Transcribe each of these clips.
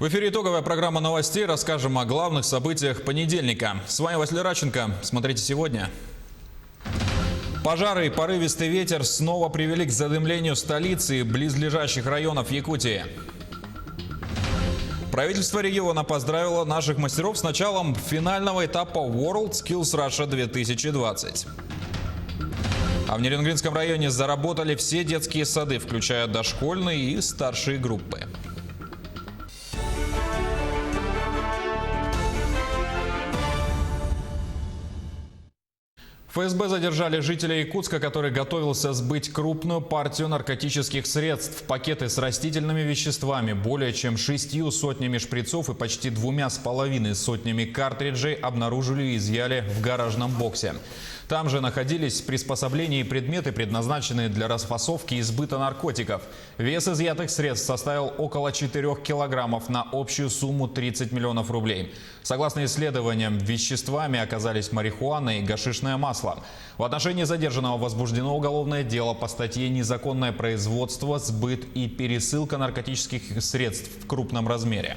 В эфире итоговая программа новостей. Расскажем о главных событиях понедельника. С вами Василий Радченко. Смотрите сегодня. Пожары и порывистый ветер снова привели к задымлению столицы и близлежащих районов Якутии. Правительство региона поздравило наших мастеров с началом финального этапа WorldSkills Russia 2020. А в Нерюнгринском районе заработали все детские сады, включая дошкольные и старшие группы. ФСБ задержали жителя Якутска, который готовился сбыть крупную партию наркотических средств. Пакеты с растительными веществами, более чем 6 сотнями шприцов и почти 2,5 сотнями картриджей обнаружили и изъяли в гаражном боксе. Там же находились приспособления и предметы, предназначенные для расфасовки и сбыта наркотиков. Вес изъятых средств составил около 4 килограммов на общую сумму 30 миллионов рублей. Согласно исследованиям, веществами оказались марихуана и гашишное масло. В отношении задержанного возбуждено уголовное дело по статье «Незаконное производство, сбыт и пересылка наркотических средств в крупном размере».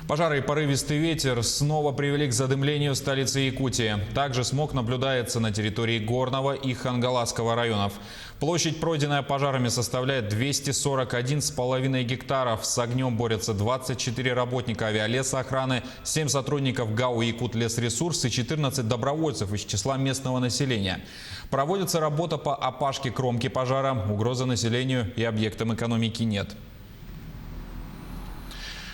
Пожары и порывистый ветер снова привели к задымлению столицы Якутии. Также смог наблюдается на территории Горного и Хангаласского районов. Площадь, пройденная пожарами, составляет 241,5 гектаров. С огнем борются 24 работника авиалесоохраны, 7 сотрудников ГАУ «Якутлесресурс» и 14 добровольцев из числа местного населения. Проводится работа по опашке кромки пожара. Угрозы населению и объектам экономики нет.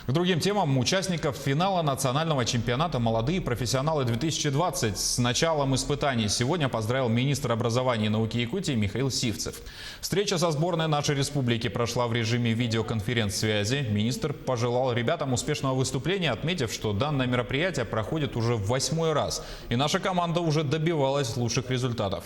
К другим темам. Участников финала национального чемпионата «Молодые профессионалы-2020» с началом испытаний сегодня поздравил министр образования и науки Якутии Михаил Сивцев. Встреча со сборной нашей республики прошла в режиме видеоконференц-связи. Министр пожелал ребятам успешного выступления, отметив, что данное мероприятие проходит уже в 8-й раз. И наша команда уже добивалась лучших результатов.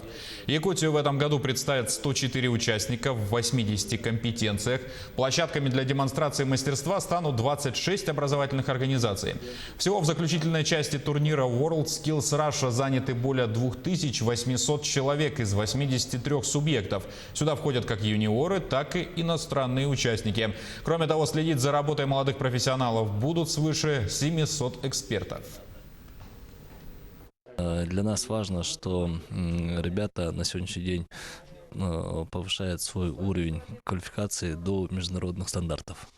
Якутию в этом году представят 104 участника в 80 компетенциях. Площадками для демонстрации мастерства станут 26 образовательных организаций. Всего в заключительной части турнира WorldSkills Russia заняты более 2800 человек из 83 субъектов. Сюда входят как юниоры, так и иностранные участники. Кроме того, следить за работой молодых профессионалов будут свыше 700 экспертов. Для нас важно, что ребята на сегодняшний день повышает свой уровень квалификации до международных стандартов.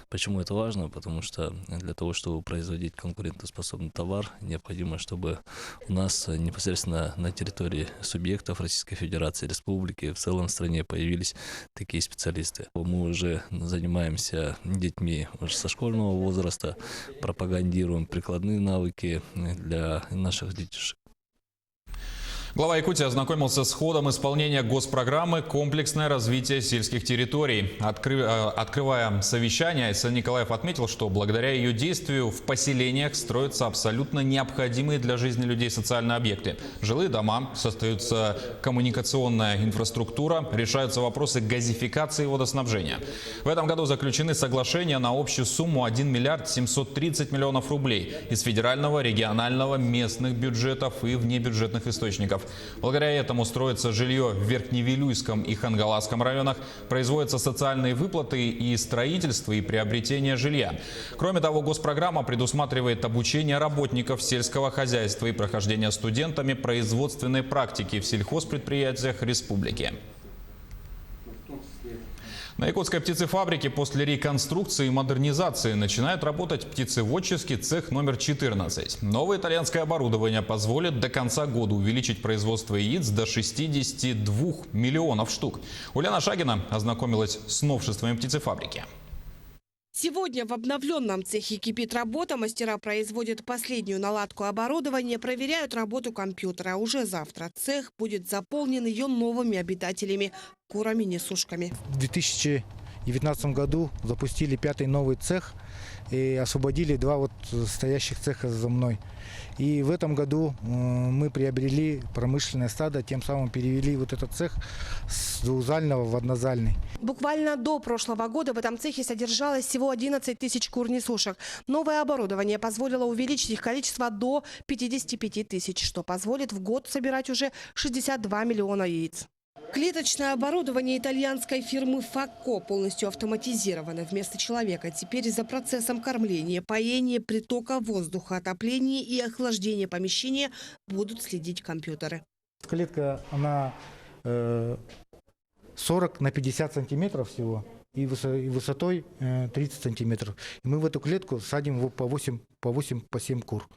Почему это важно? Потому что для того, чтобы производить конкурентоспособный товар, необходимо, чтобы у нас непосредственно на территории субъектов Российской Федерации, Республики, в целом в стране появились такие специалисты. Мы уже занимаемся детьми уже со школьного возраста, пропагандируем прикладные навыки для наших детишек. Глава Якутии ознакомился с ходом исполнения госпрограммы «Комплексное развитие сельских территорий». Открывая совещание, Сан Николаев отметил, что благодаря ее действию в поселениях строятся абсолютно необходимые для жизни людей социальные объекты. Жилые дома, создается коммуникационная инфраструктура, решаются вопросы газификации и водоснабжения. В этом году заключены соглашения на общую сумму 1 миллиард 730 миллионов рублей из федерального, регионального, местных бюджетов и внебюджетных источников. Благодаря этому строится жилье в Верхневилюйском и Хангаласском районах, производятся социальные выплаты и строительство и приобретение жилья. Кроме того, госпрограмма предусматривает обучение работников сельского хозяйства и прохождение студентами производственной практики в сельхозпредприятиях республики. На якутской птицефабрике после реконструкции и модернизации начинает работать птицеводческий цех номер 14. Новое итальянское оборудование позволит до конца года увеличить производство яиц до 62 миллионов штук. Ульяна Шагина ознакомилась с новшествами птицефабрики. Сегодня в обновленном цехе кипит работа. Мастера производят последнюю наладку оборудования, проверяют работу компьютера. Уже завтра цех будет заполнен ее новыми обитателями – курами-несушками. В 2019 году запустили 5-й новый цех и освободили 2 стоящих цеха за мной. И в этом году мы приобрели промышленное стадо, тем самым перевели этот цех с двухзального в однозальный. Буквально до прошлого года в этом цехе содержалось всего 11 тысяч кур-несушек. Новое оборудование позволило увеличить их количество до 55 тысяч, что позволит в год собирать уже 62 миллиона яиц. Клеточное оборудование итальянской фирмы «Факко» полностью автоматизировано. Вместо человека теперь за процессом кормления, поения, притока воздуха, отопления и охлаждения помещения будут следить компьютеры. Клетка, она 40 на 50 сантиметров всего и высотой 30 сантиметров. И мы в эту клетку садим по 7 кур.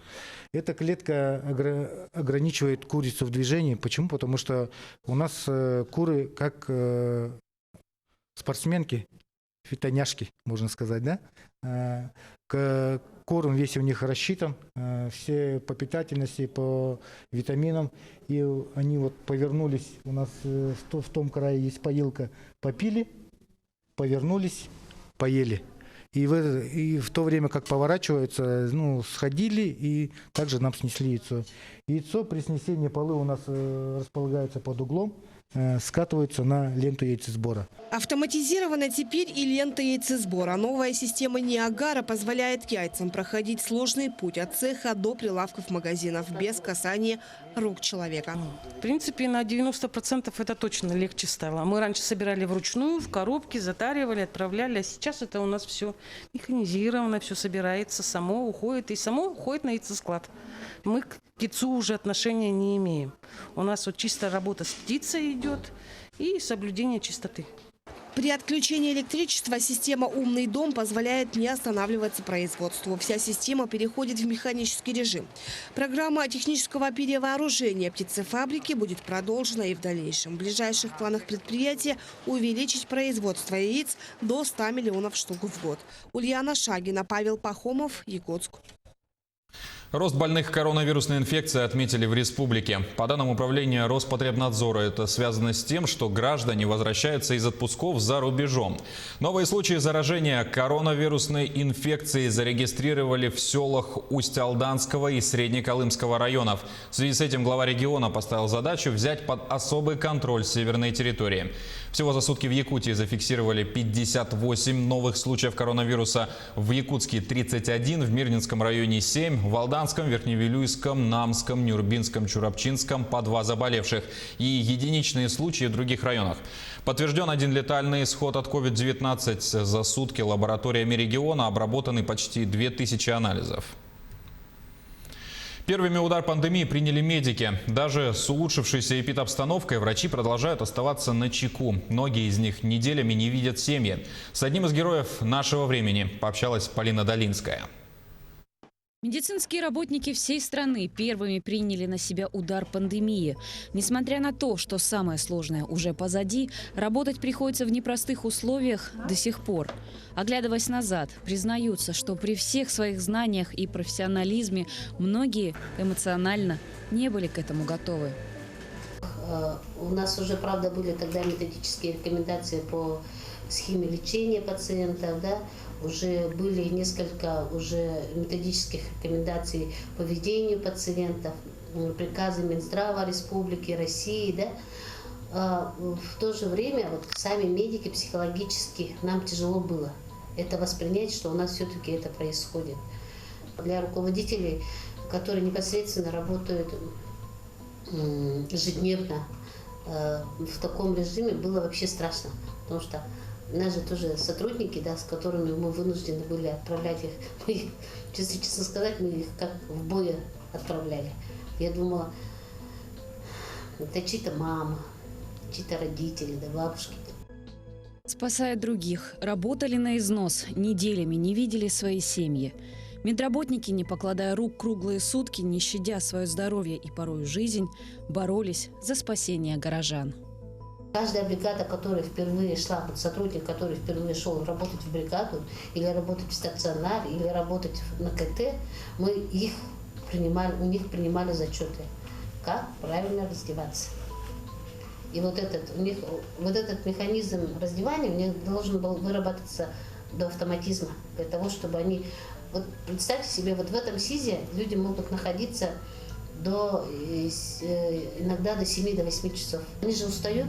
Эта клетка ограничивает курицу в движении. Почему? Потому что у нас куры как спортсменки, фитоняшки, можно сказать, да? Корм весь у них рассчитан, все по питательности, по витаминам. И они вот повернулись, у нас в том крае есть поилка, попили, повернулись, поели. И в то время, как поворачиваются, сходили и также нам снесли яйцо. Яйцо при снесении полы у нас располагается под углом, скатываются на ленту яйцесбора. Автоматизирована теперь и лента яйцесбора. Новая система Ниагара позволяет яйцам проходить сложный путь от цеха до прилавков магазинов без касания рук человека. В принципе, на 90% это точно легче стало. Мы раньше собирали вручную, в коробке, затаривали, отправляли. А сейчас это у нас все механизировано, все собирается, само уходит на яйцесклад. Мы к яйцу уже отношения не имеем. У нас вот чисто работа с птицей идет и соблюдение чистоты. При отключении электричества система «Умный дом» позволяет не останавливаться производству. Вся система переходит в механический режим. Программа технического перевооружения птицефабрики будет продолжена и в дальнейшем. В ближайших планах предприятия увеличить производство яиц до 100 миллионов штук в год. Ульяна Шагина, Павел Пахомов, Якутск. Рост больных коронавирусной инфекцией отметили в республике. По данным управления Роспотребнадзора, это связано с тем, что граждане возвращаются из отпусков за рубежом. Новые случаи заражения коронавирусной инфекцией зарегистрировали в селах Усть-Алданского и Среднеколымского районов. В связи с этим глава региона поставил задачу взять под особый контроль северные территории. Всего за сутки в Якутии зафиксировали 58 новых случаев коронавируса. В Якутске 31, в Мирнинском районе 7, в Алданском, Верхневилюйском, Намском, Нюрбинском, Чурапчинском по 2 заболевших и единичные случаи в других районах. Подтвержден один летальный исход от COVID-19. За сутки лабораториями региона обработаны почти 2000 анализов. Первыми удар пандемии приняли медики. Даже с улучшившейся эпидобстановкой врачи продолжают оставаться начеку. Многие из них неделями не видят семьи. С одним из героев нашего времени пообщалась Полина Долинская. Медицинские работники всей страны первыми приняли на себя удар пандемии. Несмотря на то, что самое сложное уже позади, работать приходится в непростых условиях до сих пор. Оглядываясь назад, признаются, что при всех своих знаниях и профессионализме многие эмоционально не были к этому готовы. У нас уже, правда, были тогда методические рекомендации по схеме лечения пациентов, да? Уже были несколько методических рекомендаций по ведению пациентов, приказы Минздрава Республики России, да? В то же время сами медики психологически нам тяжело было это воспринять, что у нас все-таки это происходит. Для руководителей, которые непосредственно работают ежедневно в таком режиме, было вообще страшно, потому что у нас же тоже сотрудники, да, с которыми мы вынуждены были отправлять их. Мы их, честно сказать, мы их как в бой отправляли. Я думала, это чьи-то мама, чьи-то родители, да, бабушки. Спасая других, работали на износ, неделями не видели свои семьи. Медработники, не покладая рук круглые сутки, не щадя свое здоровье и порою жизнь, боролись за спасение горожан. Каждая бригада, которая впервые шла, сотрудник, который впервые шел работать в бригаду, или работать в стационар, или работать на КТ, мы у них принимали зачеты, как правильно раздеваться. И этот механизм раздевания у них должен был выработаться до автоматизма, для того, чтобы они... Вот представьте себе, вот в этом СИЗе люди могут находиться иногда до 7-8 часов. Они же устают.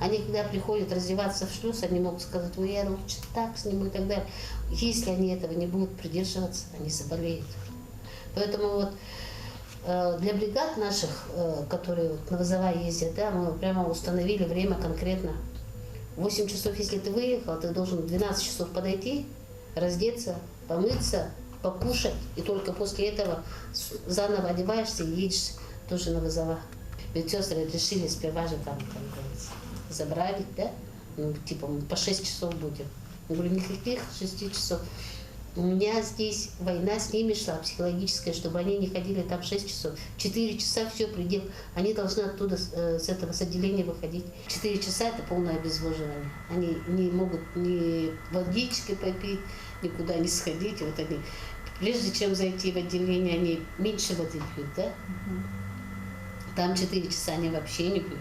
Они, когда приходят раздеваться в шлюз, они могут сказать, ой, я лучше так сниму и так далее. Если они этого не будут придерживаться, они заболеют. Поэтому Для бригад наших, которые на вызова ездят, да, мы прямо установили время конкретно. 8 часов, если ты выехал, ты должен в 12 часов подойти, раздеться, помыться, покушать. И только после этого заново одеваешься и едешь тоже на вызова. Медсестры решили сперва же там забрали, да? Ну, типа мы по 6 часов будем. Я говорю, никаких 6 часов. У меня здесь война с ними шла, психологическая, чтобы они не ходили там 6 часов. 4 часа все, предел. Они должны оттуда, с отделения выходить. 4 часа это полное обезвоживание. Они не могут ни водички попить, никуда не сходить. Вот они, прежде чем зайти в отделение, они меньше воды пьют, да? Там 4 часа они вообще не пьют.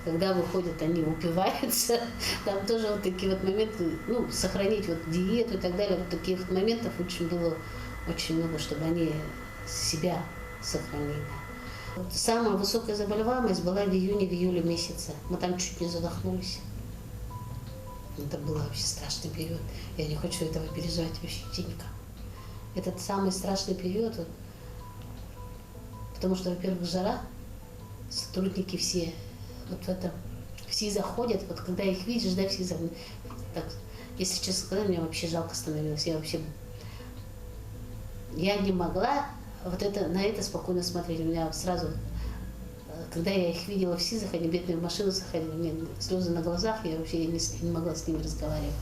Когда выходят, они упиваются. Там тоже вот такие вот моменты, ну, сохранить вот диету и так далее. Вот таких вот моментов очень было очень много, чтобы они себя сохранили. Вот самая высокая заболеваемость была в июне-июле месяце. Мы там чуть не задохнулись. Это был вообще страшный период. Я не хочу этого переживать вообще никак. Этот самый страшный период, вот, потому что, во-первых, жара, сотрудники все вот в этом, все заходят, вот когда их видишь, да, все заходят. Так, если честно сказать, мне вообще жалко становилось. Я не могла вот это, на это спокойно смотреть. У меня сразу, когда я их видела в СИЗОх, они бедные в машину заходили, у меня слезы на глазах, я вообще не могла с ними разговаривать.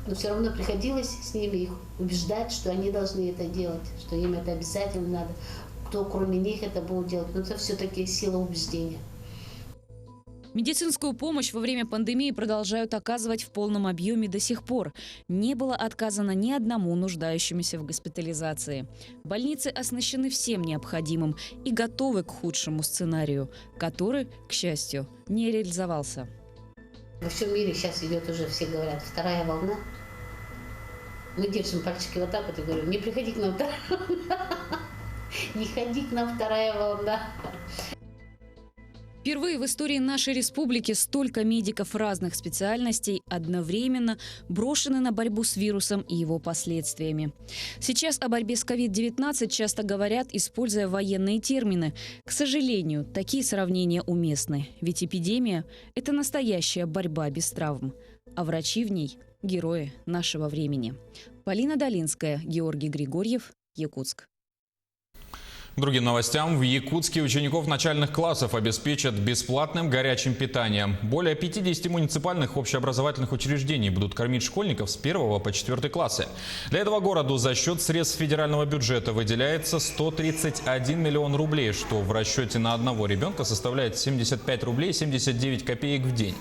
Но все равно приходилось с ними их убеждать, что они должны это делать, что им это обязательно надо. Кто кроме них это будет делать, но это все-таки сила убеждения. Медицинскую помощь во время пандемии продолжают оказывать в полном объеме до сих пор. Не было отказано ни одному нуждающемуся в госпитализации. Больницы оснащены всем необходимым и готовы к худшему сценарию, который, к счастью, не реализовался. Во всем мире сейчас идет уже, все говорят, вторая волна. Мы держим пальчики вот так вот и говорим, не приходи к нам вторая волна. Не ходи к нам вторая волна. Впервые в истории нашей республики столько медиков разных специальностей одновременно брошены на борьбу с вирусом и его последствиями. Сейчас о борьбе с COVID-19 часто говорят, используя военные термины. К сожалению, такие сравнения уместны, ведь эпидемия – это настоящая борьба без травм, а врачи в ней – герои нашего времени. Полина Долинская, Георгий Григорьев, Якутск. К другим новостям. В Якутске учеников начальных классов обеспечат бесплатным горячим питанием. Более 50 муниципальных общеобразовательных учреждений будут кормить школьников с 1 по 4 классы. Для этого городу за счет средств федерального бюджета выделяется 131 миллион рублей, что в расчете на одного ребенка составляет 75 рублей 79 копеек в день.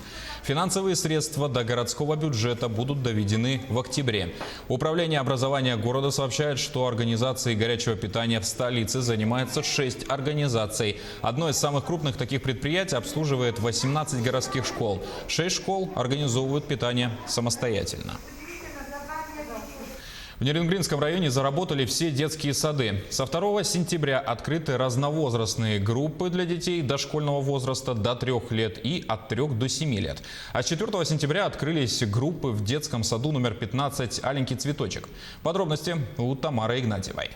Финансовые средства до городского бюджета будут доведены в октябре. Управление образования города сообщает, что организацией горячего питания в столице занимается 6 организаций. Одно из самых крупных таких предприятий обслуживает 18 городских школ. 6 школ организовывают питание самостоятельно. В Нерюнгринском районе заработали все детские сады. Со 2 сентября открыты разновозрастные группы для детей дошкольного возраста до 3 лет и от 3 до 7 лет. А с 4 сентября открылись группы в детском саду номер 15 «Аленький цветочек». Подробности у Тамары Игнатьевой.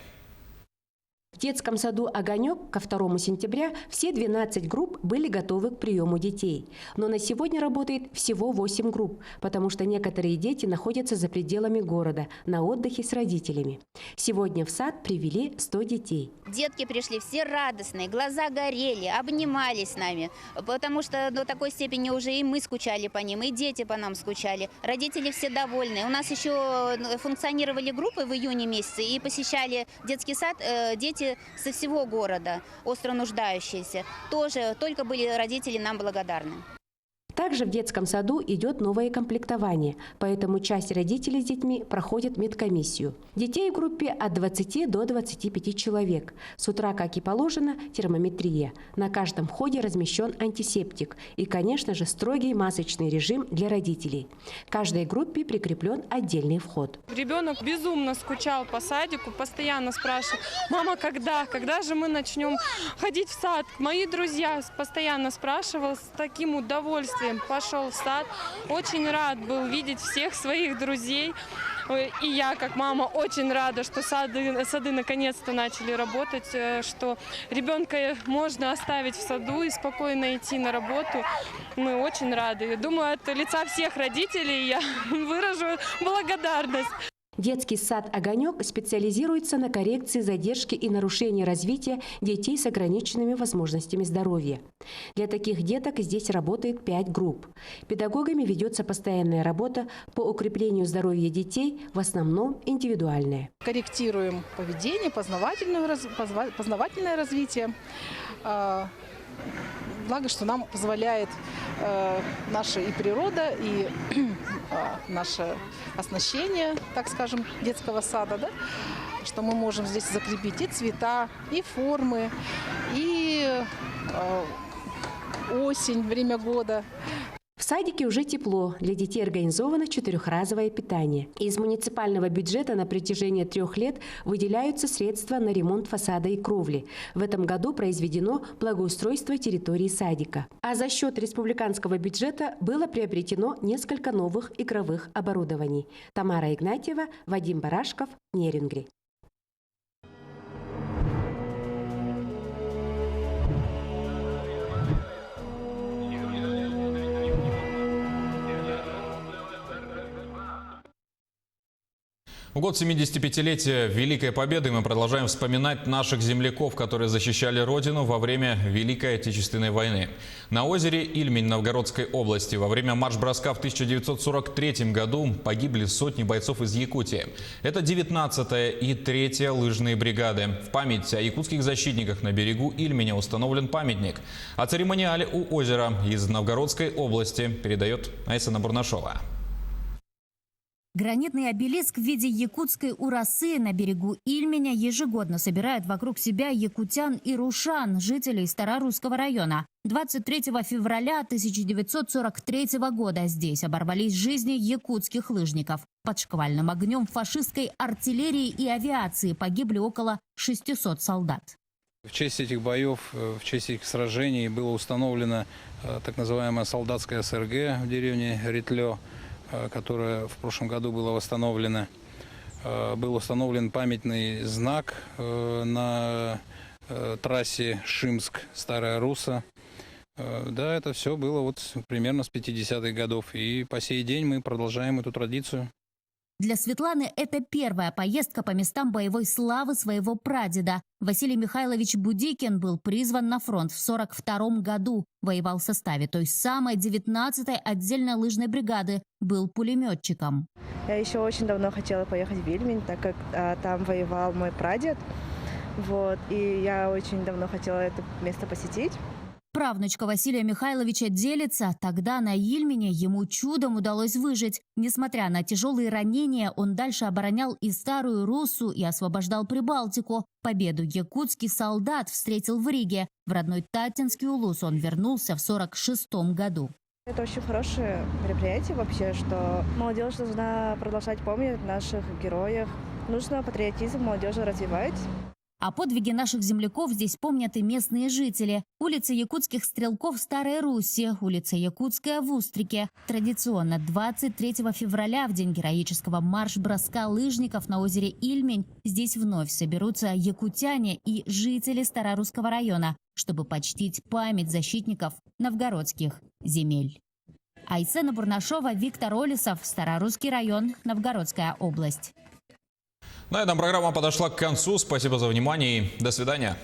В детском саду «Огонек» ко 2 сентября все 12 групп были готовы к приему детей. Но на сегодня работает всего 8 групп, потому что некоторые дети находятся за пределами города, на отдыхе с родителями. Сегодня в сад привели 100 детей. Детки пришли все радостные, глаза горели, обнимались с нами, потому что до такой степени уже и мы скучали по ним, и дети по нам скучали. Родители все довольны. У нас еще функционировали группы в июне месяце и посещали детский сад дети со всего города, остро нуждающиеся. Тоже только были родители нам благодарны. Также в детском саду идет новое комплектование, поэтому часть родителей с детьми проходит медкомиссию. Детей в группе от 20 до 25 человек. С утра, как и положено, термометрия. На каждом входе размещен антисептик и, конечно же, строгий масочный режим для родителей. Каждой группе прикреплен отдельный вход. Ребенок безумно скучал по садику, постоянно спрашивал: мама, когда же мы начнем ходить в сад? Мои друзья постоянно спрашивали, с таким удовольствием пошел в сад. Очень рад был видеть всех своих друзей. И я, как мама, очень рада, что сады наконец-то начали работать, что ребенка можно оставить в саду и спокойно идти на работу. Мы очень рады. Думаю, от лица всех родителей я выражу благодарность. Детский сад «Огонек» специализируется на коррекции задержки и нарушения развития детей с ограниченными возможностями здоровья. Для таких деток здесь работает 5 групп. Педагогами ведется постоянная работа по укреплению здоровья детей, в основном индивидуальная. Корректируем поведение, познавательное развитие. Благо, что нам позволяет наша и природа, и наше оснащение, так скажем, детского сада, да? Что мы можем здесь закрепить и цвета, и формы, и осень, время года. В садике уже тепло. Для детей организовано 4-разовое питание. Из муниципального бюджета на протяжении 3 лет выделяются средства на ремонт фасада и кровли. В этом году произведено благоустройство территории садика. А за счет республиканского бюджета было приобретено несколько новых игровых оборудований. Тамара Игнатьева, Вадим Барашков, Нерюнгри. В год 75-летия Великой Победы мы продолжаем вспоминать наших земляков, которые защищали Родину во время Великой Отечественной войны. На озере Ильмень Новгородской области во время марш-броска в 1943 году погибли сотни бойцов из Якутии. Это 19-я и 3-я лыжные бригады. В память о якутских защитниках на берегу Ильменя установлен памятник. О церемониале у озера из Новгородской области передает Айсена Бурнашова. Гранитный обелиск в виде якутской урасы на берегу Ильменя ежегодно собирает вокруг себя якутян и рушан, жителей Старорусского района. 23 февраля 1943 года здесь оборвались жизни якутских лыжников. Под шквальным огнем фашистской артиллерии и авиации погибли около 600 солдат. В честь этих боев, в честь этих сражений было установлено так называемая солдатская СРГ в деревне Ретлё, которая в прошлом году была восстановлена. Был установлен памятный знак на трассе Шимск-Старая Руса. Да, это все было вот примерно с 50-х годов. И по сей день мы продолжаем эту традицию. Для Светланы это первая поездка по местам боевой славы своего прадеда. Василий Михайлович Будикин был призван на фронт в 1942 году. Воевал в составе той самой 19-й отдельной лыжной бригады. Был пулеметчиком. Я еще очень давно хотела поехать в Ильмень, так как там воевал мой прадед. И я очень давно хотела это место посетить. Правнучка Василия Михайловича делится. Тогда на Ильмене ему чудом удалось выжить. Несмотря на тяжелые ранения, он дальше оборонял и Старую Руссу, и освобождал Прибалтику. Победу якутский солдат встретил в Риге. В родной Татинский Улус он вернулся в 1946 году. Это очень хорошее мероприятие вообще, что молодежь должна продолжать помнить о наших героях. Нужно патриотизм молодежи развивать. О подвиге наших земляков здесь помнят и местные жители. Улица якутских стрелков в Старой Руссе, улица Якутская в Устрике. Традиционно 23 февраля, в день героического марш-броска лыжников на озере Ильмень, здесь вновь соберутся якутяне и жители Старорусского района, чтобы почтить память защитников новгородских земель. Айсена Бурнашова, Виктор Олесов, Старорусский район, Новгородская область. На этом программа подошла к концу. Спасибо за внимание и до свидания.